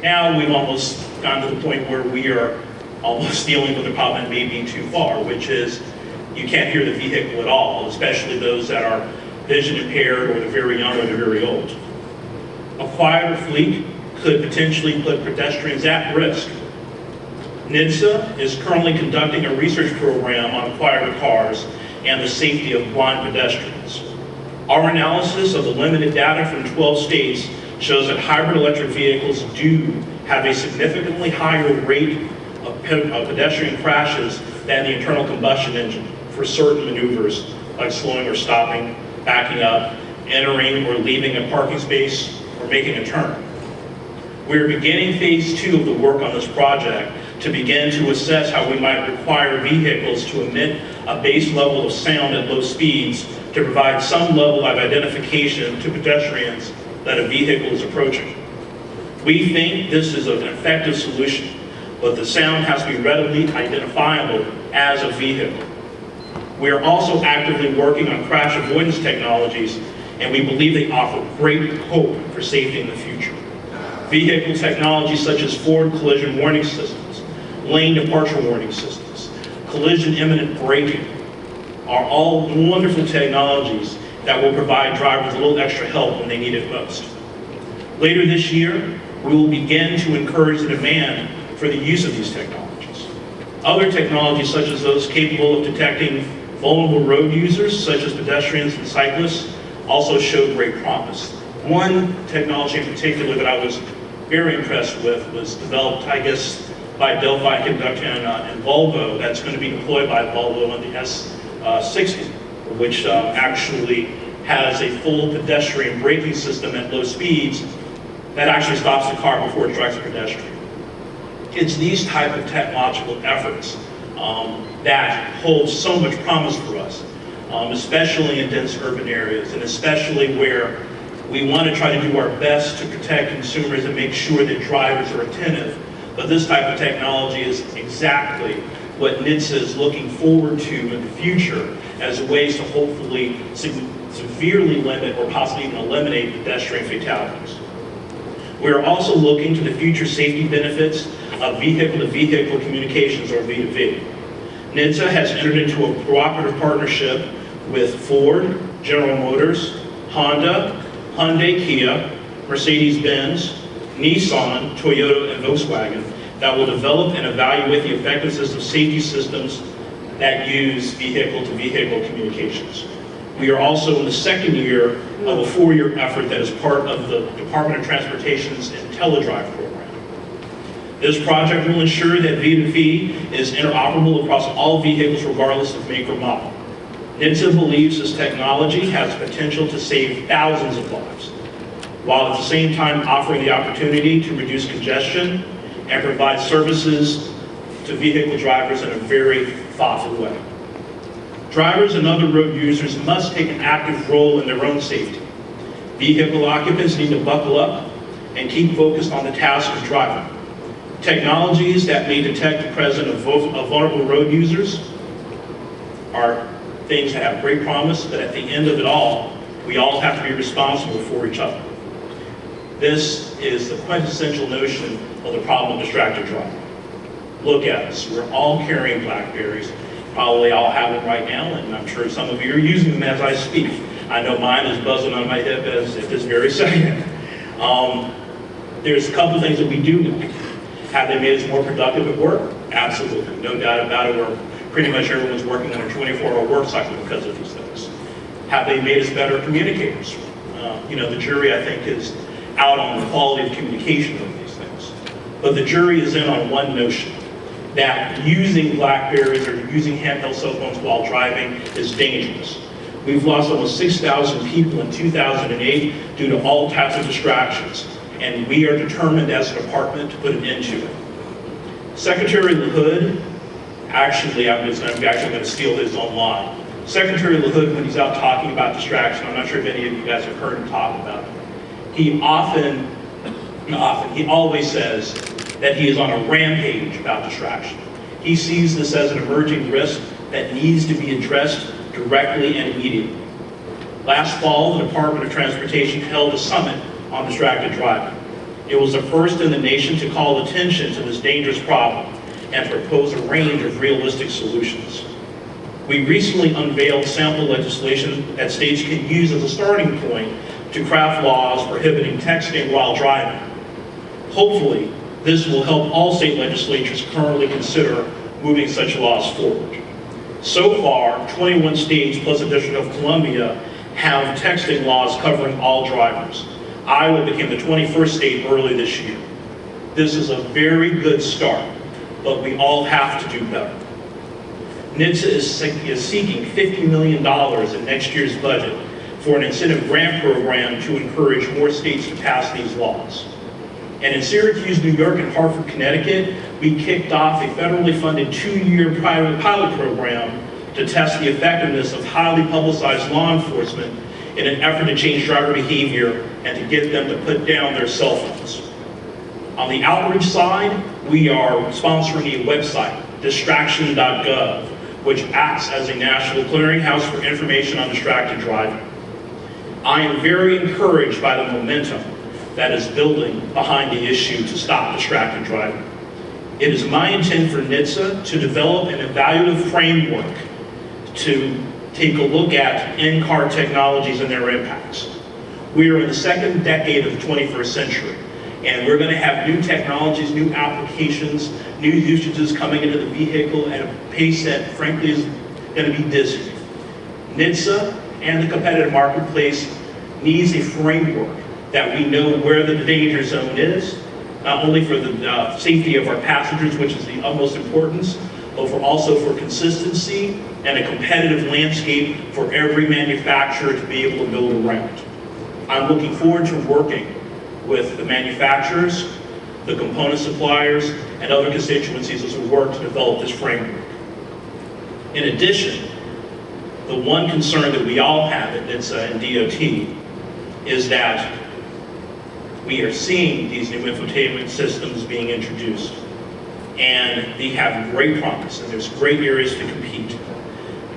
Now we've almost gotten to the point where we are almost dealing with a problem that may be too far, which is you can't hear the vehicle at all, especially those that are vision impaired or the very young or the very old. A quieter fleet could potentially put pedestrians at risk. NHTSA is currently conducting a research program on quieter cars and the safety of blind pedestrians. Our analysis of the limited data from 12 states shows that hybrid electric vehicles do have a significantly higher rate of pedestrian crashes than the internal combustion engine for certain maneuvers like slowing or stopping, backing up, entering or leaving a parking space, or making a turn. We are beginning phase 2 of the work on this project to begin to assess how we might require vehicles to emit a base level of sound at low speeds to provide some level of identification to pedestrians that a vehicle is approaching. We think this is an effective solution, but the sound has to be readily identifiable as a vehicle. We are also actively working on crash avoidance technologies, and we believe they offer great hope for safety in the future. Vehicle technologies such as forward collision warning systems, lane departure warning systems, collision imminent braking are all wonderful technologies that will provide drivers a little extra help when they need it most. Later this year, we will begin to encourage the demand for the use of these technologies. Other technologies such as those capable of detecting vulnerable road users, such as pedestrians and cyclists, also show great promise. One technology in particular that I was very impressed with was developed, I guess, by Delphi Conductor and Volvo, that's going to be deployed by Volvo on the S60, which actually has a full pedestrian braking system at low speeds that actually stops the car before it strikes a pedestrian. It's these type of technological efforts that hold so much promise for us, especially in dense urban areas, and especially where we want to try to do our best to protect consumers and make sure that drivers are attentive. But this type of technology is exactly what NHTSA is looking forward to in the future as ways to hopefully severely limit or possibly even eliminate pedestrian fatalities. We are also looking to the future safety benefits of vehicle-to-vehicle communications, or V2V. NHTSA has entered into a cooperative partnership with Ford, General Motors, Honda, Hyundai, Kia, Mercedes-Benz, Nissan, Toyota, and Volkswagen that will develop and evaluate the effectiveness of safety systems that use vehicle-to-vehicle communications. We are also in the second year of a 4-year effort that is part of the Department of Transportation's IntelliDrive program. This project will ensure that V2V is interoperable across all vehicles regardless of make or model. NHTSA believes this technology has potential to save thousands of lives, while at the same time offering the opportunity to reduce congestion and provide services to vehicle drivers in a very thoughtful way. Drivers and other road users must take an active role in their own safety. Vehicle occupants need to buckle up and keep focused on the task of driving. Technologies that may detect the presence of vulnerable road users are things that have great promise, but at the end of it all, we all have to be responsible for each other. This is the quintessential notion of the problem of distracted driving. Look at us, we're all carrying BlackBerries. Probably all have them right now, and I'm sure some of you are using them as I speak. I know mine is buzzing on my hip as at this very second. There's a couple things that we do know. Have they made us more productive at work? Absolutely, no doubt about it. We're pretty much everyone's working on a 24-hour work cycle because of these things. Have they made us better communicators? The jury, I think, is out on the quality of communication of these things. But the jury is in on one notion, that using BlackBerries or using handheld cell phones while driving is dangerous. We've lost almost 6,000 people in 2008 due to all types of distractions, and we are determined as a department to put an end to it. Secretary LaHood, actually, I'm going to steal his own line. Secretary LaHood, when he's out talking about distraction, I'm not sure if any of you guys have heard him talk about it, he always says that he is on a rampage about distraction. He sees this as an emerging risk that needs to be addressed directly and immediately. Last fall, the Department of Transportation held a summit on distracted driving. It was the first in the nation to call attention to this dangerous problem and propose a range of realistic solutions. We recently unveiled sample legislation that states can use as a starting point to craft laws prohibiting texting while driving. Hopefully, this will help all state legislatures currently consider moving such laws forward. So far, 21 states plus the District of Columbia have texting laws covering all drivers. Iowa became the 21st state early this year. This is a very good start, but we all have to do better. NHTSA is seeking $50 million in next year's budget for an incentive grant program to encourage more states to pass these laws. And in Syracuse, New York, and Hartford, Connecticut, we kicked off a federally funded 2-year private pilot program to test the effectiveness of highly publicized law enforcement in an effort to change driver behavior and to get them to put down their cell phones. On the outreach side, we are sponsoring a website, distraction.gov, which acts as a national clearinghouse for information on distracted driving. I am very encouraged by the momentum that is building behind the issue to stop distracted driving. It is my intent for NHTSA to develop an evaluative framework to take a look at in-car technologies and their impacts. We are in the second decade of the 21st century, and we're going to have new technologies, new applications, new usages coming into the vehicle at a pace that, frankly, is going to be dizzying. NHTSA and the competitive marketplace needs a framework that we know where the danger zone is, not only for the safety of our passengers, which is the utmost importance, but also for consistency and a competitive landscape for every manufacturer to be able to build around. I'm looking forward to working with the manufacturers, the component suppliers, and other constituencies as we work to develop this framework. In addition, the one concern that we all have at NHTSA and DOT is that we are seeing these new infotainment systems being introduced, and they have great promise, and there's great areas to compete,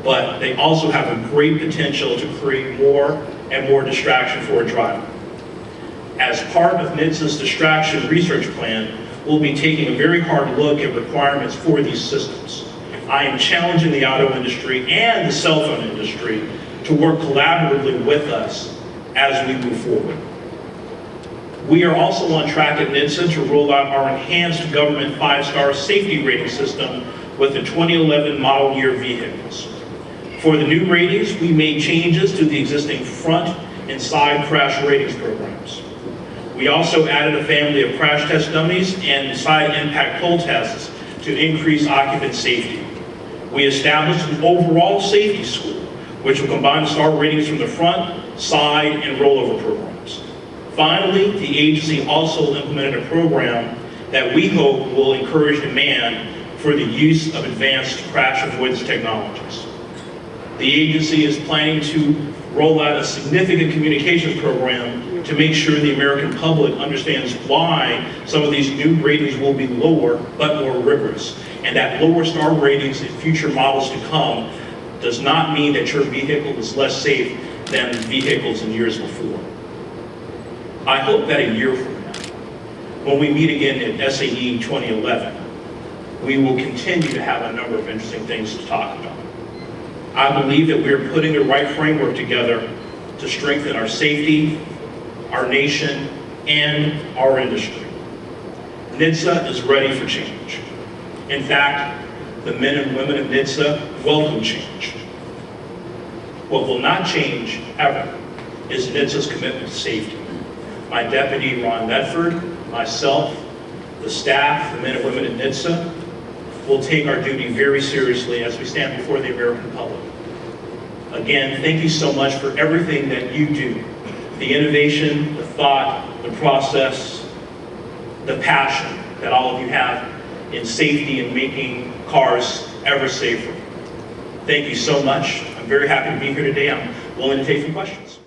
but they also have a great potential to create more and more distraction for a driver. As part of NHTSA's distraction research plan, we'll be taking a very hard look at requirements for these systems. I am challenging the auto industry and the cell phone industry to work collaboratively with us as we move forward. We are also on track at NHTSA to roll out our enhanced government 5-star safety rating system with the 2011 model year vehicles. For the new ratings, we made changes to the existing front and side crash ratings programs. We also added a family of crash test dummies and side impact pull tests to increase occupant safety. We established an overall safety school, which will combine star ratings from the front, side, and rollover programs. Finally, the agency also implemented a program that we hope will encourage demand for the use of advanced crash avoidance technologies. The agency is planning to roll out a significant communications program to make sure the American public understands why some of these new ratings will be lower but more rigorous, and that lower star ratings in future models to come does not mean that your vehicle is less safe than vehicles in years before. I hope that a year from now, when we meet again at SAE 2011, we will continue to have a number of interesting things to talk about. I believe that we are putting the right framework together to strengthen our safety, our nation, and our industry. NHTSA is ready for change. In fact, the men and women of NHTSA welcome change. What will not change, ever, is NHTSA's commitment to safety. My deputy, Ron Medford, myself, the staff, the men and women at NHTSA, will take our duty very seriously as we stand before the American public. Again, thank you so much for everything that you do. The innovation, the thought, the process, the passion that all of you have in safety and making cars ever safer. Thank you so much. I'm very happy to be here today. I'm willing to take some questions.